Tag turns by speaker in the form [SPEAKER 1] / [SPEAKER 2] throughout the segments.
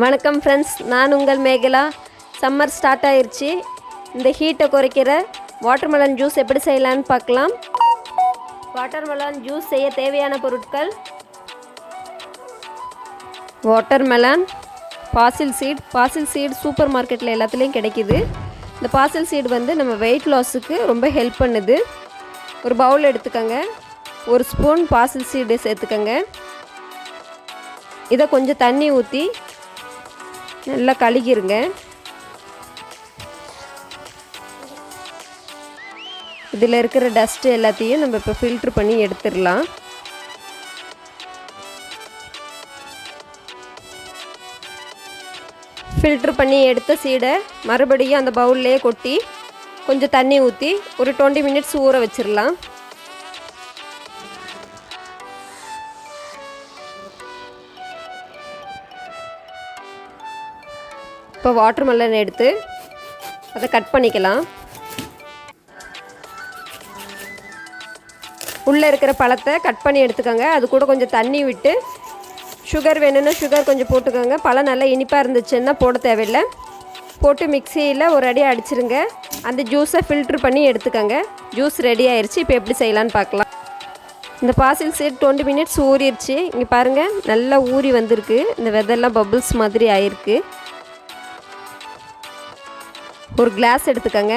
[SPEAKER 1] வணக்கம் ஃப்ரெண்ட்ஸ், நான் உங்கள் மேகலா. சம்மர் ஸ்டார்ட் ஆயிடுச்சு. இந்த ஹீட்டை குறைக்கிற வாட்டர்மெலன் ஜூஸ் எப்படி செய்யலான்னு பார்க்கலாம். வாட்டர்மெலன் ஜூஸ் செய்ய தேவையான பொருட்கள்: வாட்டர்மெலன், பாசில் சீட் சூப்பர் மார்க்கெட்டில் எல்லாத்துலேயும் கிடைக்கிது. இந்த பாசில் சீடு நம்ம வெயிட் லாஸுக்கு ரொம்ப ஹெல்ப் பண்ணுது. ஒரு பவுல் எடுத்துக்கோங்க. ஒரு ஸ்பூன் பாசில் சீடு சேர்த்துக்கோங்க. இதை கொஞ்சம் தண்ணி ஊற்றி நல்லா கழுகிருங்க. இதில் இருக்கிற டஸ்ட்டு எல்லாத்தையும் நம்ம இப்போ ஃபில்ட்ரு பண்ணி எடுத்துடலாம். ஃபில்ட்ரு பண்ணி எடுத்த சீடை மறுபடியும் அந்த பவுல்லையே கொட்டி கொஞ்சம் தண்ணி ஊற்றி ஒரு 20 மினிட்ஸ் ஊற வச்சிடலாம். இப்போ வாட்டர்மெலன் எடுத்து அதை கட் பண்ணிக்கலாம். உள்ளே இருக்கிற பழத்தை கட் பண்ணி எடுத்துக்கோங்க. அது கூட கொஞ்சம் தண்ணி விட்டு சுகர் வேணும்னா சுகர் கொஞ்சம் போட்டுக்கோங்க. பழம் நல்லா இனிப்பாக இருந்துச்சுன்னா போட தேவையில்லை. போட்டு மிக்சியில் ஒரு அடி அடிச்சிருங்க. அந்த ஜூஸை ஃபில்ட்ரு பண்ணி எடுத்துக்கோங்க. ஜூஸ் ரெடி ஆயிடுச்சு. இப்போ எப்படி செய்யலான்னு பார்க்கலாம். இந்த பாசில் சீட் 20 மினிட்ஸ் ஊறிடுச்சு. இங்கே பாருங்கள், நல்லா ஊறி வந்திருக்கு. இந்த வெதெல்லாம் பபிள்ஸ் மாதிரி ஆயிருக்கு. ஒரு கிளாஸ் எடுத்துக்கோங்க.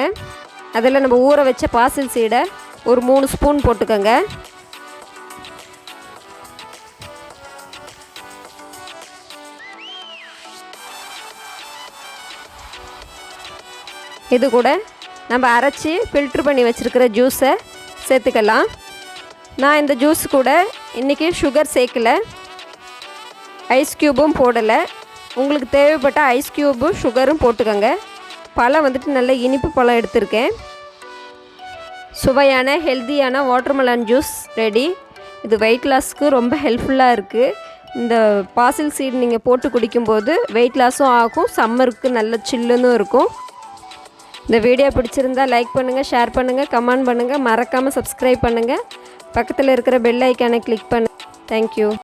[SPEAKER 1] அதில் நம்ம ஊற வச்ச பாசில் சீடை ஒரு 3 ஸ்பூன் போட்டுக்கோங்க. இது கூட நம்ம அரைச்சி ஃபில்ட்ரு பண்ணி வச்சுருக்கிற ஜூஸை சேர்த்துக்கலாம். நான் இந்த ஜூஸ் கூட இன்றைக்கி சுகர் சேர்க்கலை, ஐஸ் க்யூபும் போடலை. உங்களுக்கு தேவைப்பட்ட ஐஸ் க்யூபும் சுகரும் போட்டுக்கோங்க. பழம் நல்ல இனிப்பு பழம் எடுத்திருக்கேன். சுவையான ஹெல்த்தியான வாட்டர்மெலன் ஜூஸ் ரெடி. இது வெயிட் லாஸ்க்கு ரொம்ப ஹெல்ப்ஃபுல்லாக இருக்குது. இந்த பாசில் சீடு நீங்கள் போட்டு குடிக்கும்போது வெயிட் லாஸும் ஆகும், சம்மருக்கு நல்ல சில்லுன்னு இருக்கும். இந்த வீடியோ பிடிச்சிருந்தால் லைக் பண்ணுங்கள், ஷேர் பண்ணுங்கள், கமெண்ட் பண்ணுங்கள். மறக்காமல் சப்ஸ்கிரைப் பண்ணுங்கள். பக்கத்தில் இருக்கிற பெல் ஐக்கானை கிளிக் பண்ணுங்கள். தேங்க்யூ.